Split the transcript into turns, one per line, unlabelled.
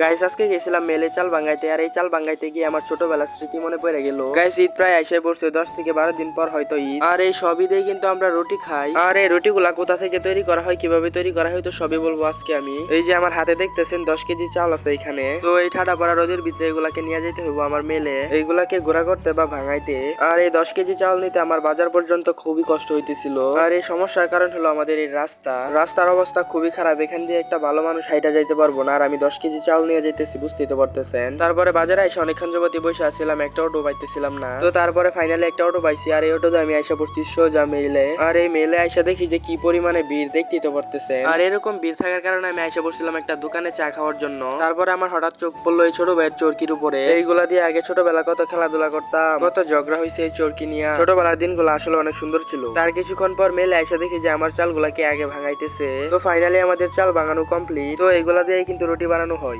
Guys আজকে গেছিলাম মেলে চাল ভাঙাইতে, আর এই চাল ভাঙাইতে গিয়ে আমার ছোটবেলার স্মৃতি মনে পড়ে গেল। গাইস ঈদ প্রায় এসে পড়ছে, 10 থেকে 12 দিন পর হয়তো ঈদ। আর এই সব ঈদেই কিন্তু আমরা রুটি খাই। আর এই রুটিগুলা কোথা থেকে তৈরি করা হয়, কিভাবে তৈরি করা হয়, তো সবই বলবো আজকে আমি। এই যে আমার হাতে দেখতেছেন 10 কেজি চাল আছে এখানে। তো এই ঠাডা পড়া রোদের ভিতরে এগুলাকে নিয়ে যেতে হইব আমার মেলে, এইগুলাকে গুঁড়া করতে বা ভাঙাইতে। আর এই 10 কেজি চাল নিতে আমার বাজার পর্যন্ত খুবই কষ্ট হইতেছিল। আর এই সমস্যার কারণ হলো আমাদের এই রাস্তার অবস্থা খুবই খারাপ। এখান দিয়ে একটা ভালো মানুষ হাইটা যাইতে পারবো না। আর আমি 10 কেজি চাল নিয়ে যেতেছি, বুঝতেই তো পারতেছেন। তারপরে বাজারে এসে অনেকক্ষণ যাবত বসে আসছিলাম, একটা অটো পাইতেছিলাম না। তো তারপরে ফাইনালি একটা অটো পাইছি, আর এই অটোতে আমি আইসা পড়ছি সোজা মেলে। আর এই মেলে আইসা দেখি যে কি পরিমাণে ভিড়, দেখতেই তো পারতেছেন। আর এরকম ভিড় থাকার কারণে আমি আইসা পড়ছিলাম একটা দোকানে চা খাওয়ার জন্য। তারপরে আমার হঠাৎ চোখ পড়লো এই ছোট ভাইয়ের চরকির উপরে। এইগুলা দিয়ে আগে ছোটবেলা কত খেলাধুলা করতাম, কত ঝগড়া হয়েছে এই চরকি নিয়ে। ছোটবেলার দিনগুলো আসলে অনেক সুন্দর ছিল। তার কিছুক্ষণ পর মেলে আইসা দেখি যে আমার চালগুলাকে আগে ভাঙাইতেছে। তো ফাইনালি আমাদের চাল ভাঙানো কমপ্লিট। তো এগুলা দিয়ে কিন্তু রুটি বানানো হয়।